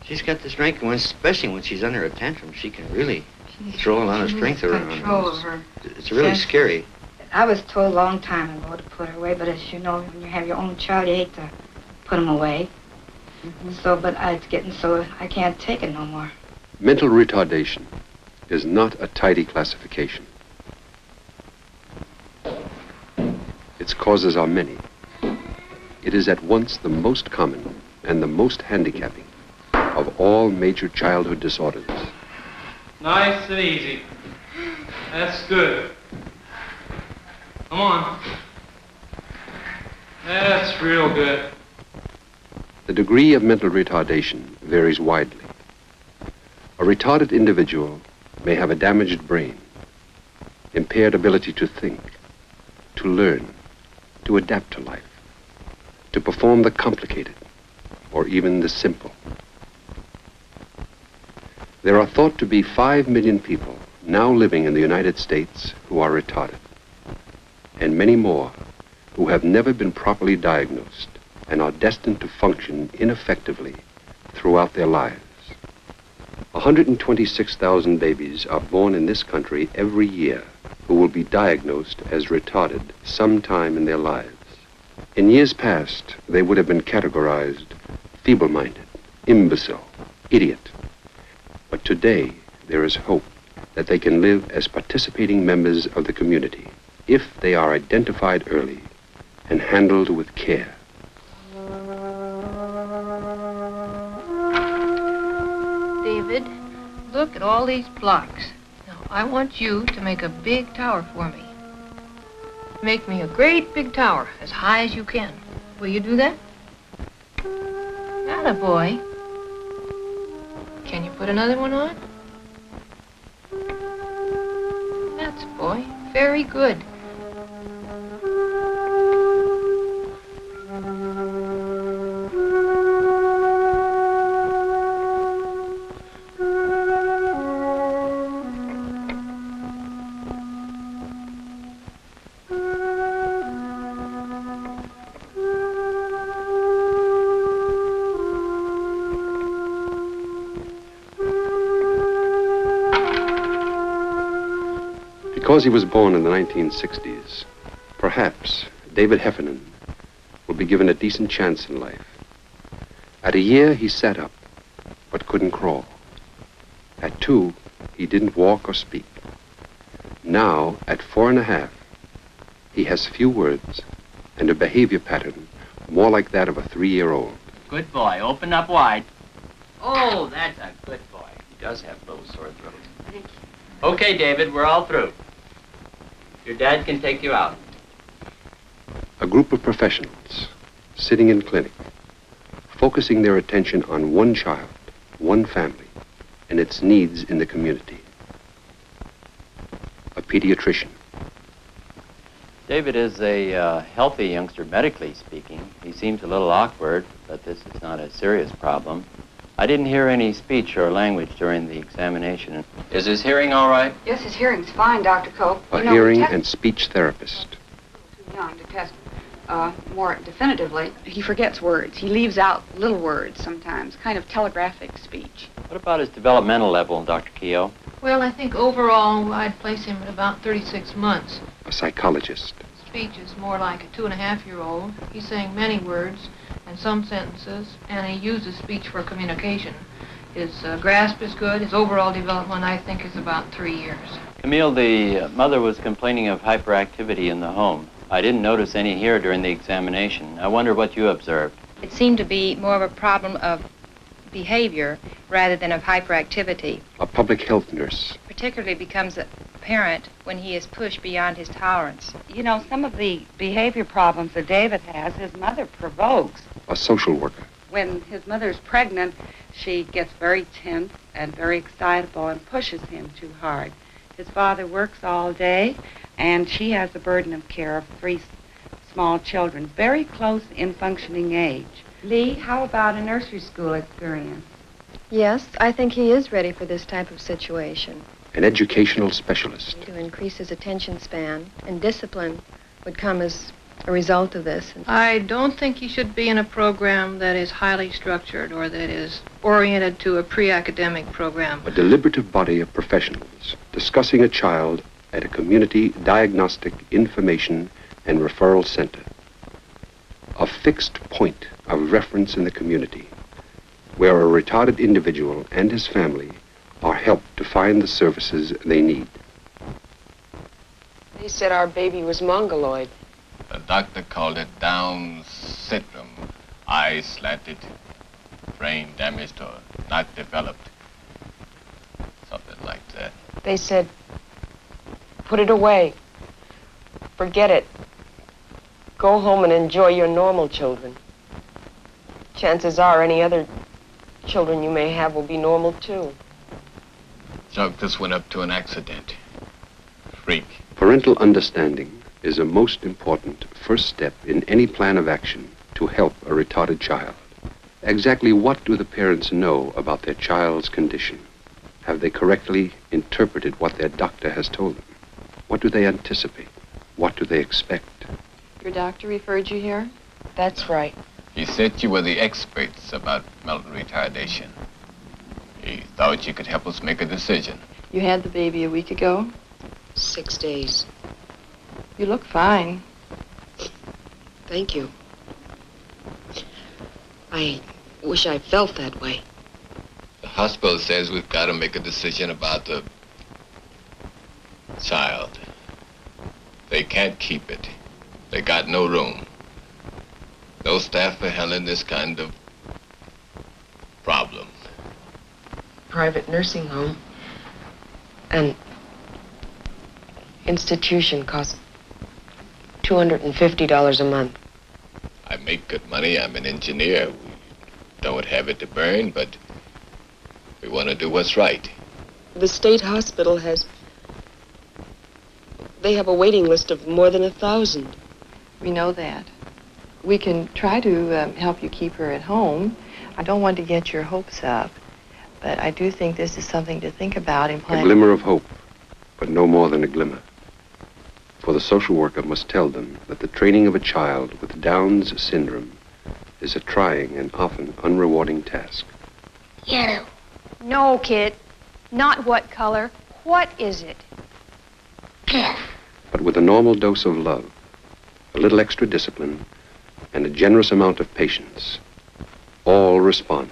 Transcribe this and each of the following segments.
She's got the strength, especially when she's under a tantrum. She can really throw a lot of strength around. Control of her. It's really scary. I was told a long time ago to put her away, but as you know, when you have your own child, you hate to put them away. So, but it's getting so I can't take it no more. Mental retardation is not a tidy classification. Its causes are many. It is at once the most common and the most handicapping of all major childhood disorders. Nice and easy. That's good. Come on. That's real good. The degree of mental retardation varies widely. A retarded individual may have a damaged brain, impaired ability to think, to learn, to adapt to life, to perform the complicated, or even the simple. There are thought to be 5 million people now living in the United States who are retarded, and many more who have never been properly diagnosed and are destined to function ineffectively throughout their lives. 126,000 babies are born in this country every year who will be diagnosed as retarded sometime in their lives. In years past, they would have been categorized feeble-minded, imbecile, idiot. But today, there is hope that they can live as participating members of the community if they are identified early and handled with care. David, look at all these blocks. Now, I want you to make a big tower for me. Make me a great big tower, as high as you can. Will you do that? Attaboy. Can you put another one on? That's boy. Very good. Because he was born in the 1960s, perhaps David Heffernan will be given a decent chance in life. At a year, he sat up, but couldn't crawl. At 2, he didn't walk or speak. Now, at 4.5, he has few words and a behavior pattern more like that of a 3-year-old. Good boy. Open up wide. Oh, that's a good boy. He does have a little sore throat. Thank you. Okay, David, we're all through. Your dad can take you out. A group of professionals sitting in clinic, focusing their attention on one child, one family, and its needs in the community. A pediatrician. David is a healthy youngster, medically speaking. He seems a little awkward, but this is not a serious problem. I didn't hear any speech or language during the examination. Is his hearing all right? Yes, his hearing's fine, Dr. Cope. A hearing and speech therapist. Too young to test more definitively. He forgets words. He leaves out little words sometimes, kind of telegraphic speech. What about his developmental level, Dr. Keogh? Well, I think overall I'd place him at about 36 months. A psychologist. Speech is more like a 2.5-year-old. He's saying many words and some sentences, and he uses speech for communication. His grasp is good. His overall development, I think, is about 3 years. Camille, the mother was complaining of hyperactivity in the home. I didn't notice any here during the examination. I wonder what you observed. It seemed to be more of a problem of behavior rather than of hyperactivity. A public health nurse. Particularly becomes apparent when he is pushed beyond his tolerance. You know, some of the behavior problems that David has, his mother provokes. A social worker. When his mother's pregnant, she gets very tense and very excitable and pushes him too hard. His father works all day, and she has the burden of care of 3 small children, very close in functioning age. Lee, how about a nursery school experience? Yes, I think he is ready for this type of situation. An educational specialist. To increase his attention span, and discipline would come as a result of this. I don't think he should be in a program that is highly structured or that is oriented to a pre-academic program. A deliberative body of professionals discussing a child at a community diagnostic information and referral center. A fixed point of reference in the community where a retarded individual and his family are helped to find the services they need. They said our baby was mongoloid. The doctor called it Down syndrome. Eyes slanted, brain damaged or not developed. Something like that. They said, put it away. Forget it. Go home and enjoy your normal children. Chances are any other children you may have will be normal too. Junk just went up to an accident. Freak. Parental understanding is a most important first step in any plan of action to help a retarded child. Exactly what do the parents know about their child's condition? Have they correctly interpreted what their doctor has told them? What do they anticipate? What do they expect? Your doctor referred you here? That's right. He said you were the experts about mental retardation. He thought you could help us make a decision. You had the baby a week ago? 6 days. You look fine. Thank you. I wish I felt that way. The hospital says we've got to make a decision about the child. They can't keep it. They got no room. No staff for handling this kind of problem. Private nursing home and institution costs $250 a month. I make good money. I'm an engineer. We don't have it to burn, but we want to do what's right. The state hospital they have a waiting list of more than 1,000. We know that. We can try to help you keep her at home. I don't want to get your hopes up, but I do think this is something to think about in A planning. glimmer of hope, but no more than a glimmer. For the social worker must tell them that the training of a child with Down's syndrome is a trying and often unrewarding task. Yellow. No, kid. Not what color. What is it? But with a normal dose of love, a little extra discipline, and a generous amount of patience, all respond.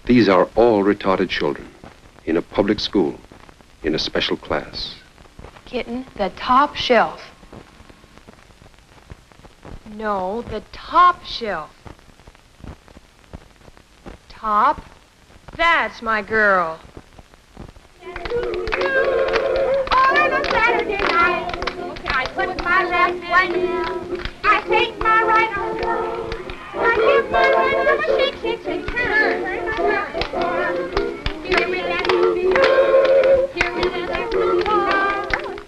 These are all retarded children in a public school, in a special class. Kitten, the top shelf. No, the top shelf. Top? That's my girl. On a Saturday night, I put my left one in, I take my right arm, I give my right arm a shake, shake, shake, turn. Here we let here we let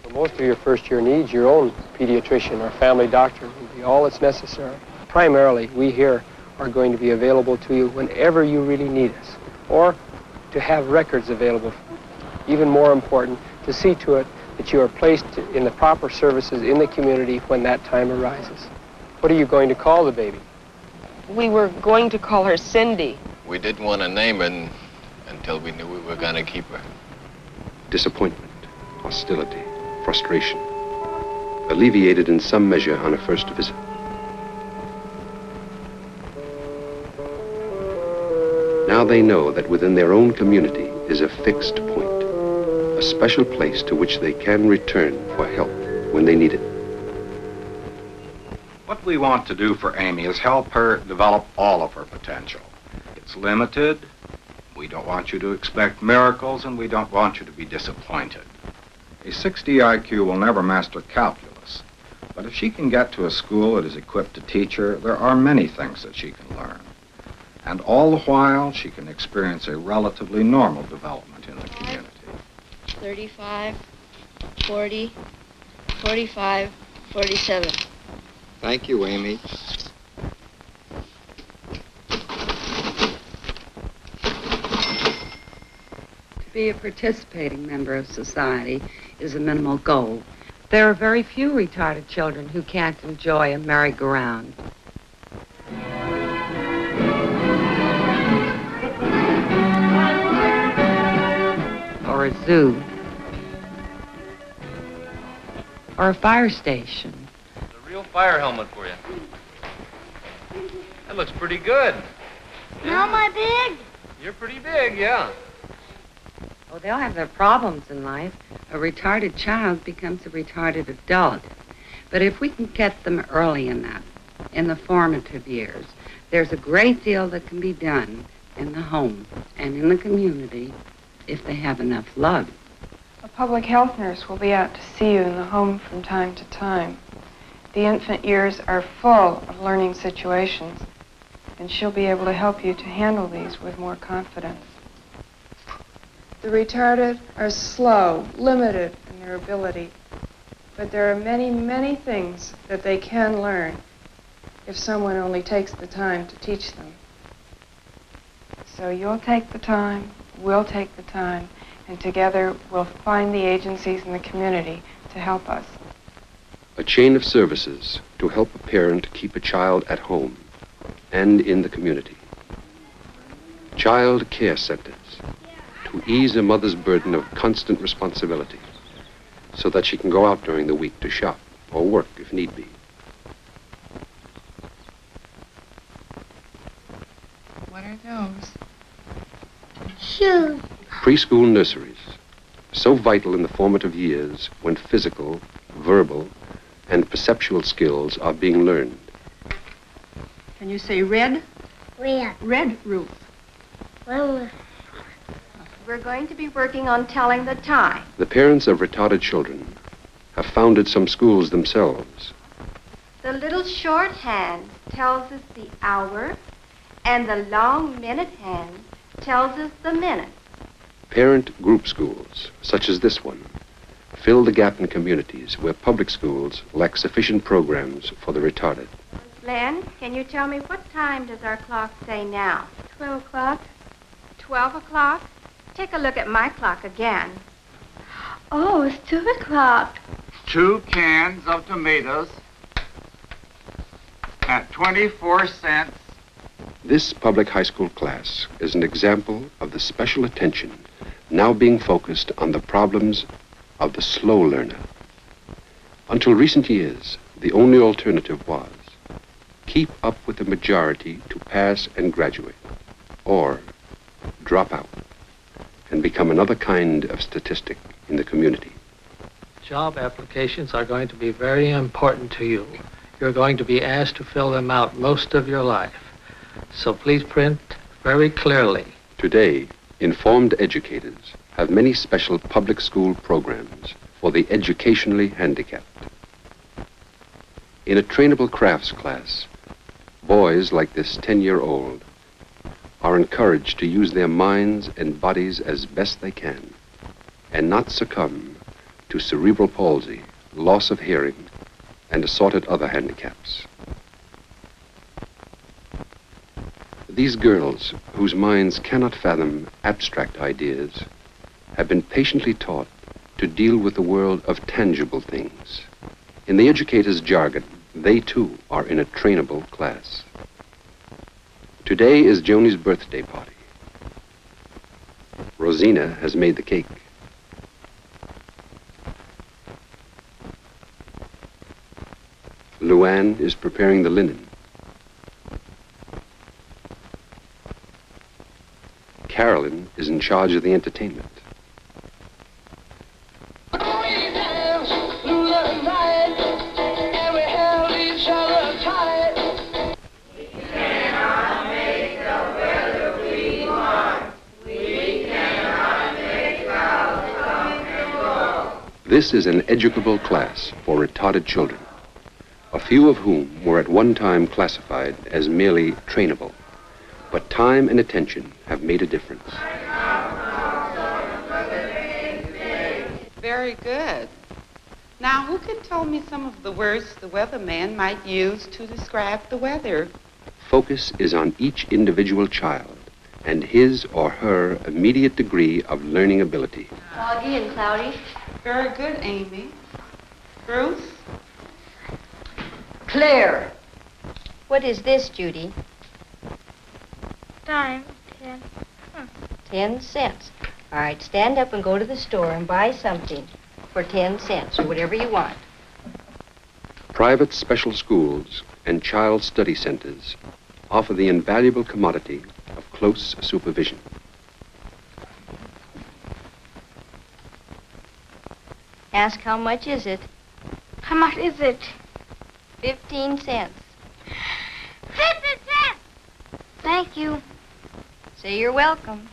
For most of your first year needs, your own pediatrician or family doctor will be all that's necessary. Primarily, we here are going to be available to you whenever you really need us, or to have records available. Even more important, to see to it that you are placed in the proper services in the community when that time arises. What are you going to call the baby? We were going to call her Cindy. We didn't want to name her until we knew we were going to keep her. Disappointment, hostility, frustration, alleviated in some measure on a first visit. Now they know that within their own community is a fixed point, a special place to which they can return for help when they need it. What we want to do for Amy is help her develop all of her potential. It's limited. We don't want you to expect miracles, and we don't want you to be disappointed. A 60 IQ will never master calculus, but if she can get to a school that is equipped to teach her, there are many things that she can learn. And all the while, she can experience a relatively normal development in the community. 35, 40, 45, 47. Thank you, Amy. To be a participating member of society is a minimal goal. There are very few retarded children who can't enjoy a merry-go-round. Or a zoo. Or a fire station. It's a real fire helmet for you. That looks pretty good. How am I big? You're pretty big, yeah. Oh, they'll have their problems in life. A retarded child becomes a retarded adult. But if we can get them early enough, in the formative years, there's a great deal that can be done in the home and in the community if they have enough love. A public health nurse will be out to see you in the home from time to time. The infant years are full of learning situations, and she'll be able to help you to handle these with more confidence. The retarded are slow, limited in their ability, but there are many, many things that they can learn if someone only takes the time to teach them. So you'll take the time, we'll take the time, and together we'll find the agencies in the community to help us. A chain of services to help a parent keep a child at home and in the community. Child care centers to ease a mother's burden of constant responsibility so that she can go out during the week to shop or work if need be. What are those? Shoes. Preschool nurseries, so vital in the formative years when physical, verbal, and perceptual skills are being learned. Can you say red? Red. Red, Ruth. Well, We're going to be working on telling the time. The parents of retarded children have founded some schools themselves. The little shorthand tells us the hour, and the long minute hand tells us the minute. Parent group schools, such as this one, fill the gap in communities where public schools lack sufficient programs for the retarded. Len, can you tell me what time does our clock say now? 12 o'clock. 12 o'clock? Take a look at my clock again. Oh, it's 2 o'clock. 2 cans of tomatoes at 24 cents. This public high school class is an example of the special attention now being focused on the problems of the slow learner. Until recent years, the only alternative was keep up with the majority to pass and graduate, or drop out and become another kind of statistic in the community. Job applications are going to be very important to you. You're going to be asked to fill them out most of your life. So please print very clearly. Today, informed educators have many special public school programs for the educationally handicapped. In a trainable crafts class, boys like this 10-year-old are encouraged to use their minds and bodies as best they can and not succumb to cerebral palsy, loss of hearing, and assorted other handicaps. These girls, whose minds cannot fathom abstract ideas, have been patiently taught to deal with the world of tangible things. In the educator's jargon, they too are in a trainable class. Today is Joni's birthday party. Rosina has made the cake. Luann is preparing the linen. Carolyn is in charge of the entertainment. This is an educable class for retarded children, a few of whom were at one time classified as merely trainable. But time and attention have made a difference. Very good. Now, who can tell me some of the words the weatherman might use to describe the weather? Focus is on each individual child and his or her immediate degree of learning ability. Foggy and cloudy. Very good, Amy. Bruce? Claire. What is this, Judy? Dime, 10. 10 cents. All right, stand up and go to the store and buy something for 10 cents or whatever you want. Private special schools and child study centers offer the invaluable commodity of close supervision. Ask how much is it? How much is it? 15 cents. 50 cents! Thank you. Say you're welcome.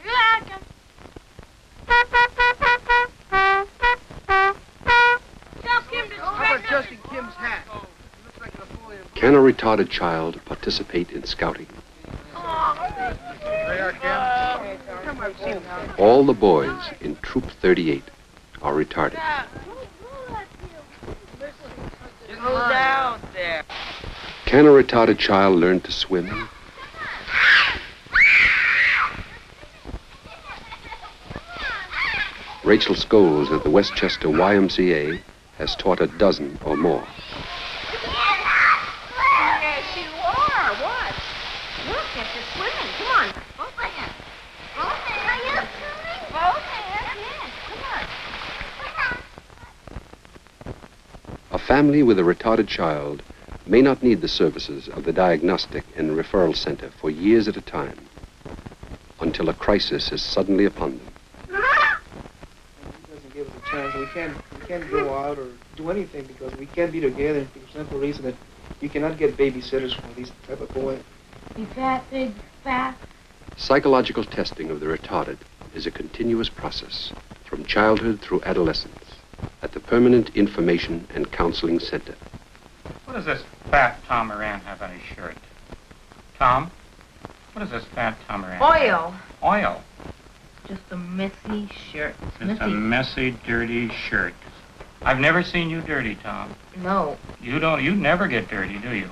You're welcome. Tell Kim to How about adjusting Kim's hat? Can a retarded child participate in scouting? All the boys in Troop 38 are retarded. Go down there. Can a retarded child learn to swim? Rachel Scholes at the Westchester YMCA has taught a dozen or more. Yes, you are. What? Look at the swimming. Come on. Both hands. Both hands. Are you swimming? Both hands. Yes. Come on. A family with a retarded child may not need the services of the diagnostic and referral center for years at a time until a crisis is suddenly upon them. It doesn't give us a chance. We can't go out or do anything because we can't be together for the simple reason that you cannot get babysitters for these type of boys. Be fat, big, fat. Psychological testing of the retarded is a continuous process from childhood through adolescence at the Permanent Information and Counseling Center. What does this fat Tom Moran have on his shirt? Tom, what does this fat Tom Moran Oil. have? Oil. Just a messy shirt. It's a messy, dirty shirt. I've never seen you dirty, Tom. No. You never get dirty, do you?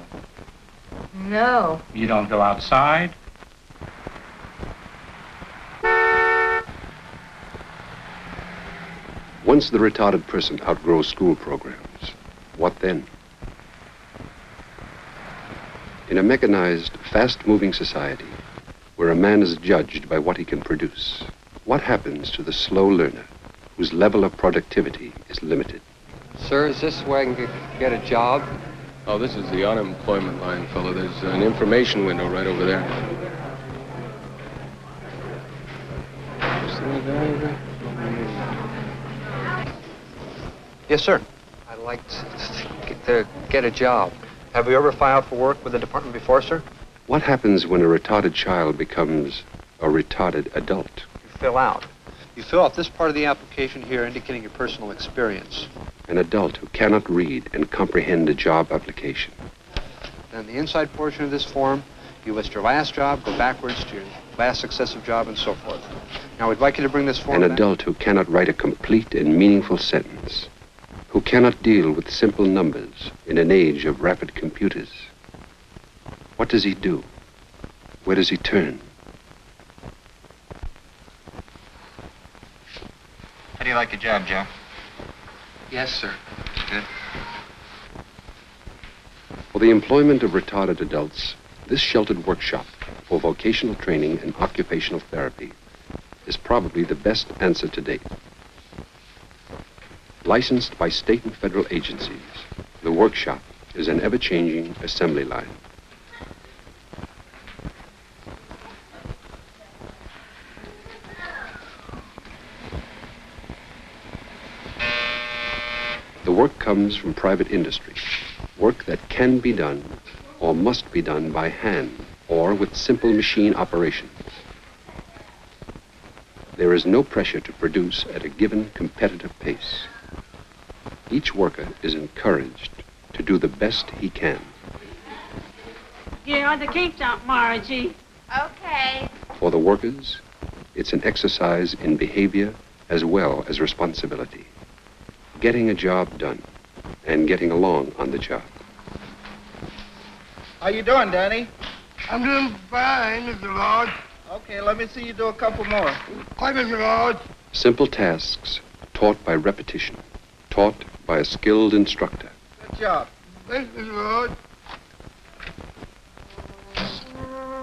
No. You don't go outside? Once the retarded person outgrows school programs, what then? In a mechanized, fast-moving society, where a man is judged by what he can produce, what happens to the slow learner whose level of productivity is limited? Sir, is this where I can get a job? Oh, this is the unemployment line, fellow. There's an information window right over there. Yes, sir. I'd like to get a job. Have you ever filed for work with the department before, sir? What happens when a retarded child becomes a retarded adult? You fill out. You fill out this part of the application here indicating your personal experience. An adult who cannot read and comprehend a job application. Then the inside portion of this form, you list your last job, go backwards to your last successive job, and so forth. Now, we'd like you to bring this form An back. adult who cannot write a complete and meaningful sentence. Who cannot deal with simple numbers in an age of rapid computers. What does he do? Where does he turn? How do you like your job, Jeff? Yes, sir. Good. For the employment of retarded adults, this sheltered workshop for vocational training and occupational therapy is probably the best answer to date. Licensed by state and federal agencies, the workshop is an ever-changing assembly line. The work comes from private industry, work that can be done or must be done by hand or with simple machine operations. There is no pressure to produce at a given competitive pace. Each worker is encouraged to do the best he can. Get on the cake jump, Margie. Okay. For the workers, it's an exercise in behavior as well as responsibility. Getting a job done and getting along on the job. How you doing, Danny? I'm doing fine, Mr. Lord. Okay, let me see you do a couple more. Hi, Mr. Lord. Simple tasks taught by repetition taught by a skilled instructor. Good job. Thanks, Mr. Lord.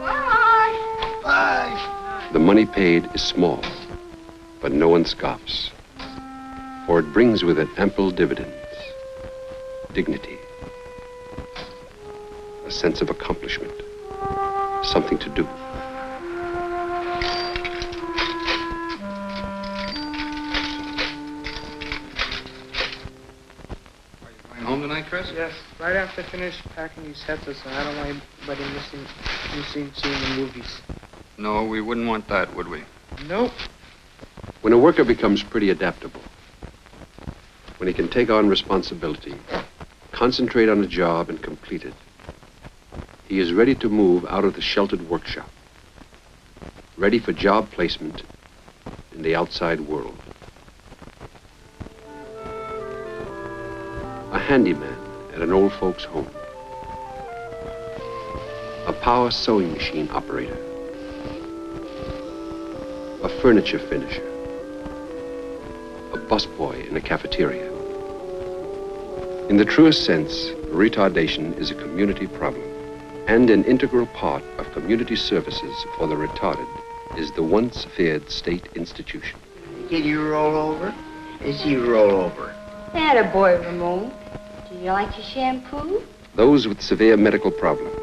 Bye. Bye. The money paid is small, but no one scoffs, for it brings with it ample dividends, dignity, a sense of accomplishment, something to do. Going home tonight, Chris? Yes, right after I finish packing these headsets, and I don't want anybody missing seeing the movies. No, we wouldn't want that, would we? Nope. When a worker becomes pretty adaptable, when he can take on responsibility, concentrate on a job and complete it, he is ready to move out of the sheltered workshop, ready for job placement in the outside world. A handyman at an old folks' home, a power sewing machine operator, a furniture finisher, a busboy in a cafeteria. In the truest sense, retardation is a community problem, and an integral part of community services for the retarded is the once feared state institution. Did you roll over? Did you roll over? Atta boy, Ramon. Do you like your shampoo? Those with severe medical problems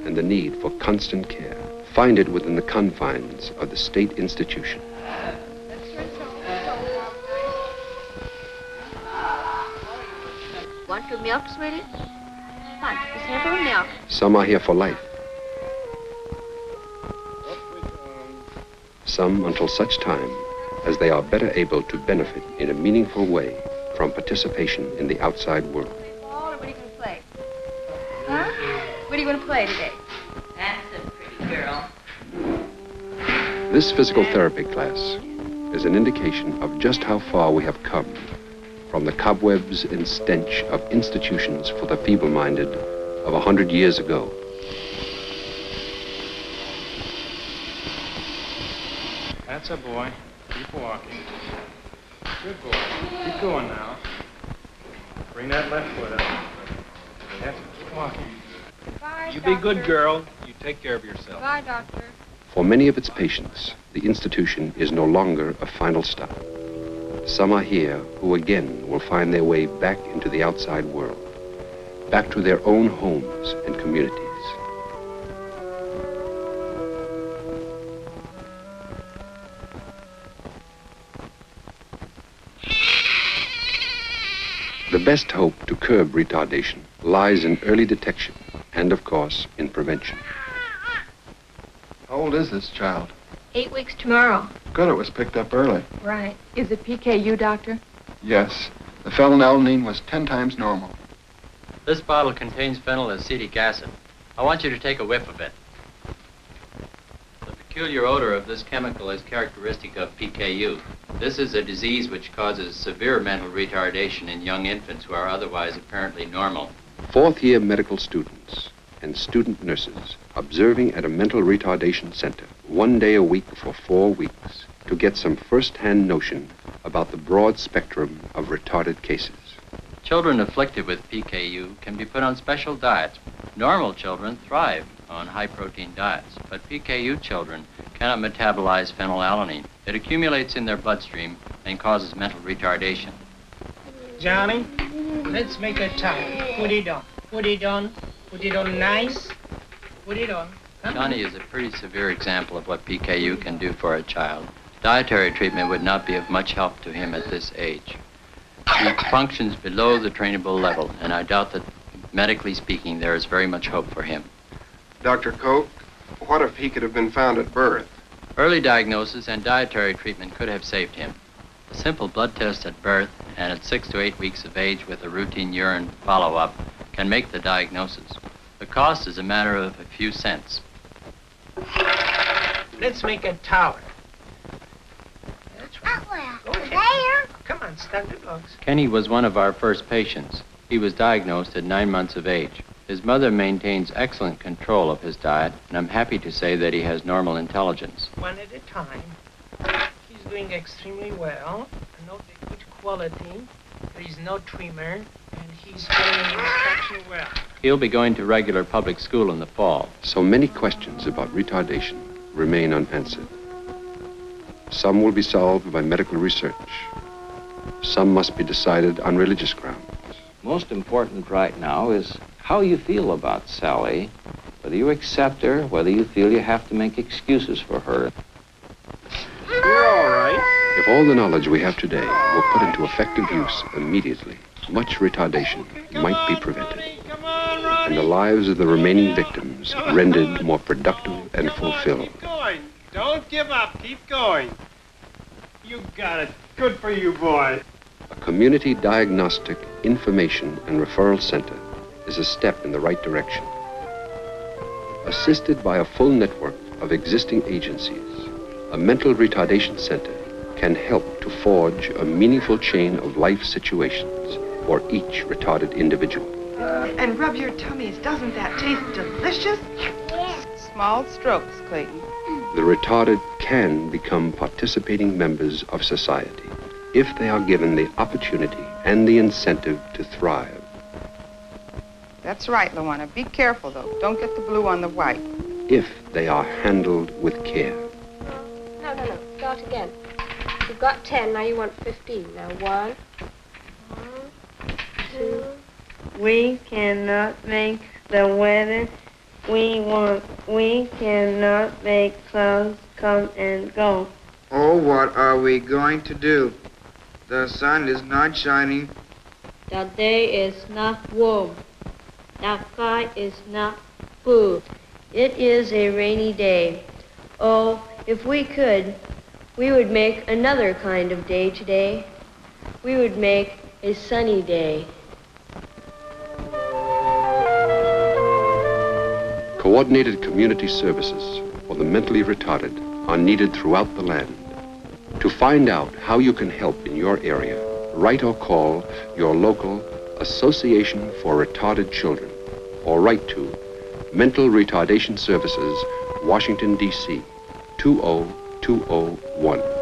and the need for constant care find it within the confines of the state institution. Want your milk, sweetie? Fine, just have a milk. Some are here for life. Some until such time as they are better able to benefit in a meaningful way from participation in the outside world. Ball, or what are you going to play? Huh? What are you going to play today? That's a pretty girl. This physical therapy class is an indication of just how far we have come from the cobwebs and stench of institutions for the feeble-minded of 100 years ago. That's a boy. Keep walking. Good boy. Keep going now. Bring that left foot up. Yes, keep walking. Bye, You be good girl. You take care of yourself. Bye, doctor. For many of its patients, the institution is no longer a final stop. Some are here who again will find their way back into the outside world, back to their own homes and communities. The best hope to curb retardation lies in early detection and, of course, in prevention. How old is this child? 8 weeks tomorrow. Good, it was picked up early. Right. Is it PKU, Doctor? Yes. The phenylalanine was 10 times normal. This bottle contains phenylacetic acid. I want you to take a whiff of it. The peculiar odor of this chemical is characteristic of PKU. This is a disease which causes severe mental retardation in young infants who are otherwise apparently normal. Fourth-year medical students and student nurses observing at a mental retardation center 1 day a week for 4 weeks to get some first-hand notion about the broad spectrum of retarded cases. Children afflicted with PKU can be put on special diets. Normal children thrive on high-protein diets, but PKU children cannot metabolize phenylalanine. It accumulates in their bloodstream and causes mental retardation. Johnny, let's make a tie. Put it on. Put it on. Put it on nice. Put it on. Johnny is a pretty severe example of what PKU can do for a child. Dietary treatment would not be of much help to him at this age. He functions below the trainable level, and I doubt that, medically speaking, there is very much hope for him. Dr. Koch, what if he could have been found at birth? Early diagnosis and dietary treatment could have saved him. A simple blood test at birth and at 6 to 8 weeks of age with a routine urine follow-up can make the diagnosis. The cost is a matter of a few cents. Let's make a tower. That's right. Go ahead. Come on, start the dogs. Kenny was one of our first patients. He was diagnosed at 9 months of age. His mother maintains excellent control of his diet, and I'm happy to say that he has normal intelligence. One at a time. He's doing extremely well. I know the good quality. There's no trimmer, and he's following instruction well. He'll be going to regular public school in the fall. So many questions about retardation remain unanswered. Some will be solved by medical research. Some must be decided on religious grounds. Most important right now is how you feel about Sally, whether you accept her, whether you feel you have to make excuses for her. You're all right. If all the knowledge we have today were put into effective use immediately, much retardation might be prevented, and the lives of the remaining victims rendered more productive and fulfilled. Keep going. Don't give up. Keep going. You got it. Good for you, boy. A community diagnostic information and referral center is a step in the right direction. Assisted by a full network of existing agencies, a mental retardation center can help to forge a meaningful chain of life situations for each retarded individual. And rub your tummies. Doesn't that taste delicious? Small strokes, Clayton. The retarded can become participating members of society if they are given the opportunity and the incentive to thrive. That's right, Luana. Be careful, though. Don't get the blue on the white. If they are handled with care. No. Start again. You've got 10, now you want 15. Now 1, 2. We cannot make the weather we want. We cannot make clouds come and go. Oh, what are we going to do? The sun is not shining. The day is not warm. The sky is not blue. It is a rainy day. Oh, if we could, we would make another kind of day today. We would make a sunny day. Coordinated community services for the mentally retarded are needed throughout the land. To find out how you can help in your area, write or call your local Association for Retarded Children, or write to Mental Retardation Services, Washington, D.C., 20201.